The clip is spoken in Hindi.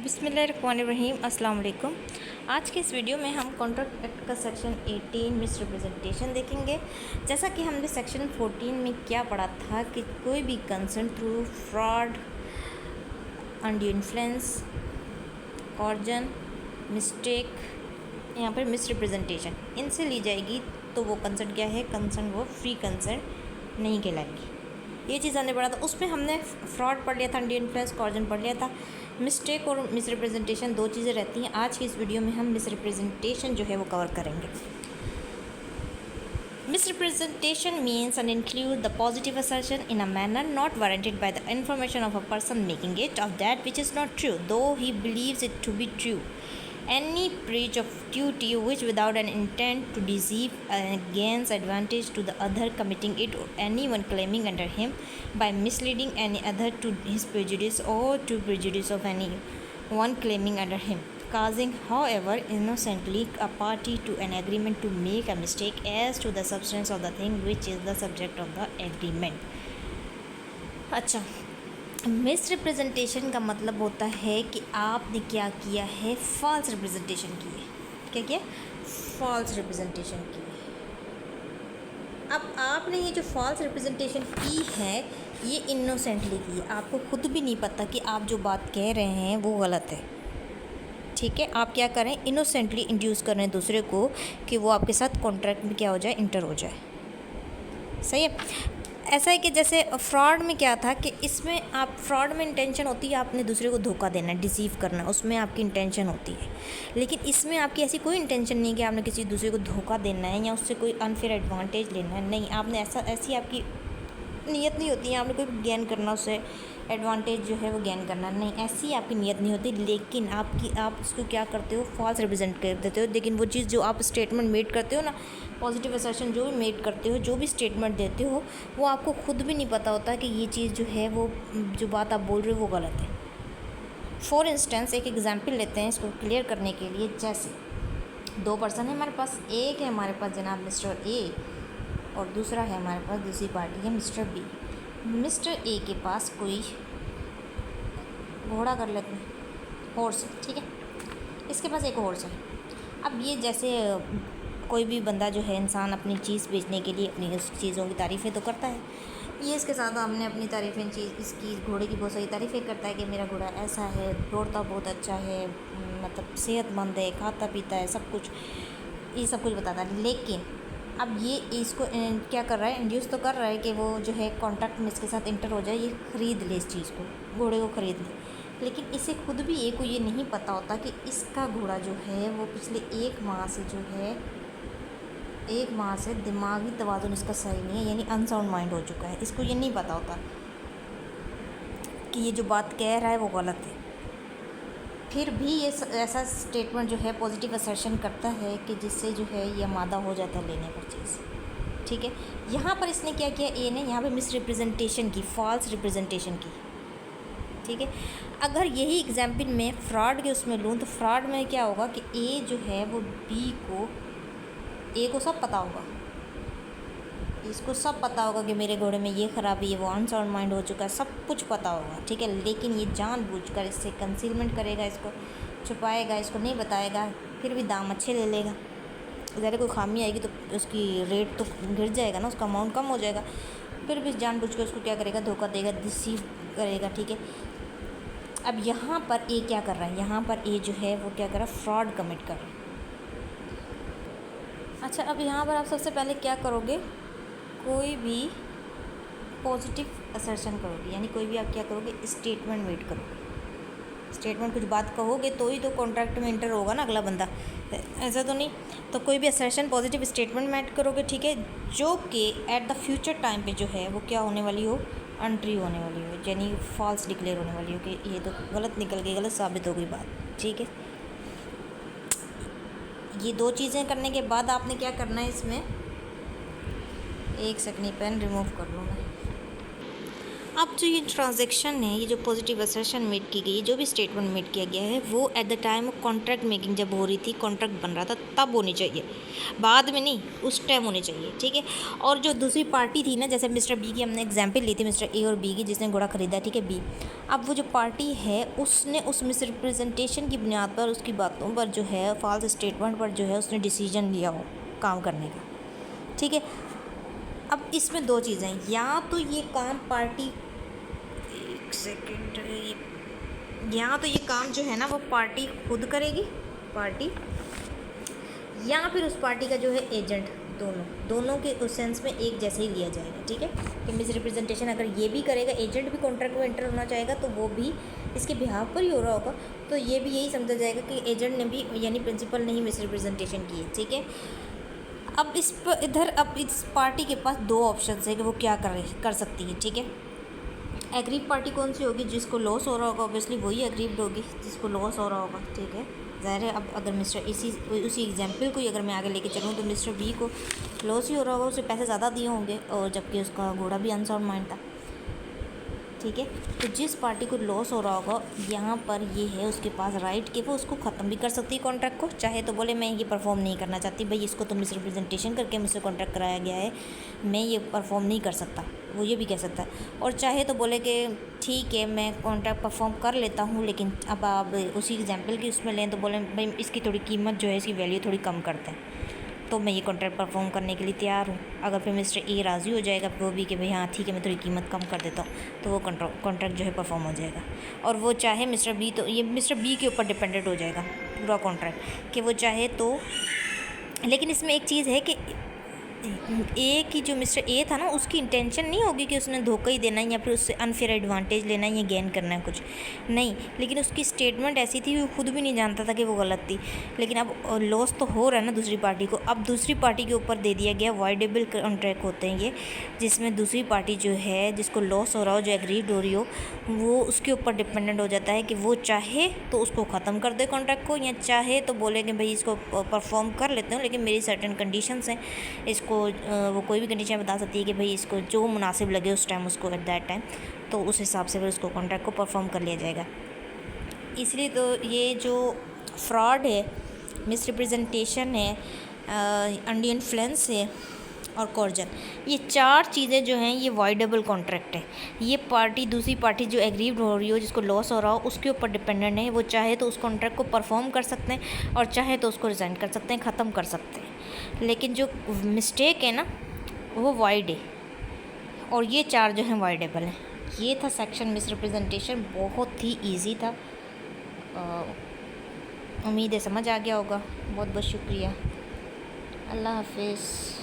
बिस्मिल्लाहिर्रहमानिर्रहीम अस्सलाम वालेकुम। आज के इस वीडियो में हम कॉन्ट्रैक्ट एक्ट का सेक्शन 18 मिसरिप्रेजेंटेशन देखेंगे। जैसा कि हमने सेक्शन 14 में क्या पढ़ा था कि कोई भी consent through fraud, undue influence, coercion, mistake, यहाँ पर मिसरिप्रेजेंटेशन इनसे ली जाएगी तो वो कंसर्न क्या है, कंसर्न वो फ्री कंसर्न नहीं कहलाएगी। ये चीज़ हमने पढ़ा था, उसमें हमने फ्रॉड पढ़ लिया था, अनड्यू इन्फ्लुएंस, कॉर्जन पढ़ लिया था। मिस्टेक और मिसरिप्रेजेंटेशन दो चीज़ें रहती हैं। आज की इस वीडियो में हम मिसरिप्रेजेंटेशन जो है वो कवर करेंगे। Misrepresentation means and include the positive assertion in a manner not warranted by the information of a person making it of that which is not true, though he believes it to be true. Any breach of duty which without an intent to deceive gains advantage to the other committing it or anyone claiming under him by misleading any other to his prejudice or to prejudice of anyone claiming under him, causing however innocently a party to an agreement to make a mistake as to the substance of the thing which is the subject of the agreement। अच्छा, मिसरिप्रेजेंटेशन का मतलब होता है कि आपने क्या किया है, फॉल्स रिप्रेजेंटेशन की है। क्या किया? फॉल्स रिप्रेजेंटेशन की है। अब आपने ये जो फॉल्स रिप्रेजेंटेशन की है ये इनोसेंटली की है, आपको खुद भी नहीं पता कि आप जो बात कह रहे हैं वो गलत है। ठीक है, आप क्या करें, इनोसेंटली इंड्यूस कर रहे हैं दूसरे को कि वो आपके साथ कॉन्ट्रैक्ट में क्या हो जाए, इंटर हो जाए। सही है। ऐसा है कि जैसे फ्रॉड में क्या था कि इसमें आप फ्रॉड में इंटेंशन होती है आपने दूसरे को धोखा देना है, डिसीव करना है, उसमें आपकी इंटेंशन होती है। लेकिन इसमें आपकी ऐसी कोई इंटेंशन नहीं है कि आपने किसी दूसरे को धोखा देना है या उससे कोई अनफेयर एडवांटेज लेना है। नहीं, आपने ऐसी आपकी नीयत नहीं होती है आपने कोई गेन करना, उससे एडवांटेज जो है वो गेन करना, नहीं, ऐसी आपकी नीयत नहीं होती। लेकिन आप उसको क्या करते हो, फॉल्स रिप्रेजेंट कर देते हो। लेकिन वो चीज़ जो आप स्टेटमेंट मेड करते हो ना, पॉजिटिव असर्शन जो भी मेड करते हो, जो भी स्टेटमेंट देते हो, वो आपको खुद भी नहीं पता होता कि ये चीज़ जो है वो जो बात आप बोल रहे हो वो गलत है। फॉर इंस्टेंस एक एग्जाम्पल लेते हैं इसको क्लियर करने के लिए। जैसे दो पर्सन है हमारे पास, एक है हमारे पास जनाब मिस्टर ए और दूसरा है हमारे पास दूसरी पार्टी है मिस्टर बी। मिस्टर ए के पास कोई घोड़ा कर लेते हैं, हॉर्स है, ठीक है, इसके पास एक हॉर्स है। अब ये जैसे कोई भी बंदा जो है इंसान अपनी चीज़ बेचने के लिए अपनी उस चीज़ों की तारीफ़ें तो करता है। ये इसके साथ हमने अपनी तारीफ़ें इसकी घोड़े की बहुत सारी तारीफ़ें करता है कि मेरा घोड़ा ऐसा है, दौड़ता बहुत अच्छा है, मतलब सेहतमंद है, खाता पीता है, सब कुछ, ये सब कुछ बताता है। लेकिन अब ये इसको क्या कर रहा है, इंड्यूस तो कर रहा है कि वो जो है कॉन्ट्रैक्ट में इसके साथ इंटर हो जाए, ये ख़रीद ले इस चीज़ को, घोड़े को ख़रीद ले। लेकिन इसे खुद भी एक को ये नहीं पता होता कि इसका घोड़ा जो है वो पिछले एक माह से जो है, एक माह से दिमागी तवाज़ुन इसका सही नहीं है, यानी अनसाउंड माइंड हो चुका है। इसको ये नहीं पता होता कि ये जो बात कह रहा है वो गलत है। फिर भी ये ऐसा स्टेटमेंट जो है पॉजिटिव असर्शन करता है कि जिससे जो है ये आमादा हो जाता है लेने पर चीज़। ठीक है, यहाँ पर इसने क्या किया, ए ने यहाँ पे मिसरिप्रेजेंटेशन की, फॉल्स रिप्रेजेंटेशन की। ठीक है, अगर यही एग्जाम्पल में फ्रॉड के उसमें लूँ तो फ्रॉड में क्या होगा कि ए जो है वो बी को, ए को सब पता होगा, इसको सब पता होगा कि मेरे घोड़े में ये ख़राबी है, वो अनसाउंड माइंड हो चुका है, सब कुछ पता होगा। ठीक है, लेकिन ये जानबूझकर इससे कंसीलमेंट करेगा, इसको छुपाएगा, इसको नहीं बताएगा, फिर भी दाम अच्छे ले लेगा। ज़रा कोई खामी आएगी तो उसकी रेट तो गिर जाएगा ना, उसका अमाउंट कम हो जाएगा। फिर भी जानबूझकर उसको क्या करेगा, धोखा देगा, डिसीव करेगा। ठीक है, अब यहाँ पर ए क्या कर रहा है, यहाँ पर ए जो है वो क्या कर रहा है, फ्रॉड कमिट कर रहा है। अच्छा, अब यहाँ पर आप सबसे पहले क्या करोगे, कोई भी पॉजिटिव असर्शन करोगे, यानी कोई भी आप क्या करोगे, स्टेटमेंट मेड करोगे। स्टेटमेंट कुछ बात कहोगे तो ही तो कॉन्ट्रैक्ट में इंटर होगा ना अगला बंदा, ऐसा तो नहीं। तो कोई भी असर्शन पॉजिटिव स्टेटमेंट मेड करोगे, ठीक है, जो कि एट द फ्यूचर टाइम पे जो है वो क्या होने वाली हो, अनट्रू होने वाली हो, यानी फॉल्स डिक्लेयर होने वाली हो कि ये तो गलत निकल गई, गलत साबित हो गई बात। ठीक है, ये दो चीज़ें करने के बाद आपने क्या करना है, इसमें एक सेकंड पेन रिमूव कर लूँ मैं। अब जो ये ट्रांजैक्शन है, ये जो पॉजिटिव असर्शन मेड की गई है, जो भी स्टेटमेंट मेड किया गया है, वो at the time contract making जब हो रही थी, कॉन्ट्रैक्ट बन रहा था, तब होनी चाहिए, बाद में नहीं, उस टाइम होनी चाहिए, ठीक है। और जो दूसरी पार्टी थी ना, जैसे मिस्टर बी की हमने एग्जाम्पल ली थी, मिस्टर ए और बी की, जिसने घोड़ा खरीदा, ठीक है, बी। अब वो जो पार्टी है, उसने उस मिसरिप्रेजेंटेशन की बुनियाद पर, उसकी बातों पर जो है, फॉल्स स्टेटमेंट पर जो है, उसने डिसीजन लिया हो काम करने का, ठीक है। अब इसमें दो चीज़ें हैं, या तो ये काम पार्टी, एक सेकेंड, या तो ये काम जो है ना वो पार्टी खुद करेगी, पार्टी, या फिर उस पार्टी का जो है एजेंट, दोनों के उस सेंस में एक जैसे ही लिया जाएगा, ठीक है। कि मिस रिप्रेजेंटेशन अगर ये भी करेगा, एजेंट भी कॉन्ट्रैक्ट में एंटर होना चाहेगा, तो वो भी इसके बिहाफ पर ही हो रहा होगा, तो ये भी यही समझा जाएगा कि एजेंट ने भी, यानी प्रिंसिपल ने ही मिस रिप्रेजेंटेशन की है, ठीक है। अब इस पर इधर, अब इस पार्टी के पास दो ऑप्शन है कि वो क्या कर सकती है, ठीक है। एग्रीव पार्टी कौन सी होगी, जिसको लॉस हो रहा होगा, ऑब्वियसली वही एग्रीव्ड होगी जिसको लॉस हो रहा होगा, ठीक है। ज़ाहिर है, अब अगर मिस्टर उसी एग्जाम्पल को ही अगर मैं आगे लेके चलूँ, तो मिस्टर बी को लॉस ही हो रहा होगा, उसे पैसे ज़्यादा दिए होंगे, और जबकि उसका घोड़ा भी अनसाउंड माइंड था, ठीक है। तो जिस पार्टी को लॉस हो रहा होगा, यहाँ पर ये है उसके पास राइट कि वो उसको ख़त्म भी कर सकती है कॉन्ट्रैक्ट को, चाहे तो बोले मैं ये परफॉर्म नहीं करना चाहती भाई, इसको तो मिसरिप्रेजेंटेशन करके मुझसे कॉन्ट्रैक्ट कराया गया है, मैं ये परफॉर्म नहीं कर सकता, वो ये भी कह सकता है। और चाहे तो बोले कि ठीक है मैं कॉन्ट्रैक्ट परफॉर्म कर लेता हूँ, लेकिन अब आप उसी एग्जाम्पल की उसमें लें तो बोले भाई इसकी थोड़ी कीमत जो है, इसकी वैल्यू थोड़ी कम करते हैं, तो मैं ये कॉन्ट्रैक्ट परफॉर्म करने के लिए तैयार हूँ। अगर फिर मिस्टर ए राज़ी हो जाएगा वो भी कि भाई हाँ ठीक है मैं थोड़ी कीमत कम कर देता हूँ, तो वो कॉन्ट्रैक्ट जो है परफॉर्म हो जाएगा। और वो चाहे मिस्टर बी, तो ये मिस्टर बी के ऊपर डिपेंडेंट हो जाएगा पूरा कॉन्ट्रैक्ट, कि वो चाहे तो। लेकिन इसमें एक चीज़ है कि ए की जो मिस्टर ए था ना, उसकी इंटेंशन नहीं होगी कि उसने धोखा ही देना है या फिर उससे अनफेयर एडवांटेज लेना है या गेन करना है कुछ नहीं, लेकिन उसकी स्टेटमेंट ऐसी थी वो खुद भी नहीं जानता था कि वो गलत थी। लेकिन अब लॉस तो हो रहा है ना दूसरी पार्टी को, अब दूसरी पार्टी के ऊपर दे दिया गया, वॉइडेबल कॉन्ट्रैक्ट होते हैं ये, जिसमें दूसरी पार्टी जो है जिसको लॉस हो रहा हो, जो एग्रीड हो रही हो, वो उसके ऊपर डिपेंडेंट हो जाता है कि वो चाहे तो उसको ख़त्म कर दे कॉन्ट्रैक्ट को, या चाहे तो बोले कि भाई इसको परफॉर्म कर लेते हो लेकिन मेरी सर्टेन कंडीशंस हैं, इसको वो कोई भी कंडीशन बता सकती है कि भाई इसको जो मुनासिब लगे उस टाइम उसको एट दैट टाइम, तो उस हिसाब से फिर उसको कॉन्ट्रैक्ट को परफॉर्म कर लिया जाएगा। इसलिए तो ये जो फ्रॉड है, मिस रिप्रेजेंटेशन है, अंडर इन्फ्लुएंस है और कॉर्जन, ये चार चीज़ें जो हैं ये वॉइडेबल कॉन्ट्रैक्ट है। ये पार्टी, दूसरी पार्टी जो एग्रीव्ड हो रही हो, जिसको लॉस हो रहा हो, उसके ऊपर डिपेंडेंट है, वो चाहे तो उस कॉन्ट्रैक्ट को परफॉर्म कर सकते हैं और चाहे तो उसको रिज़ाइन कर सकते हैं, ख़त्म कर सकते हैं। लेकिन जो मिस्टेक है ना वो वाइड है, और ये चार जो हैं वाइडेबल हैं। ये था सेक्शन मिस रिप्रेजेंटेशन, बहुत ही ईजी था, उम्मीद है समझ आ गया होगा। बहुत बहुत शुक्रिया, अल्लाह हाफिज़।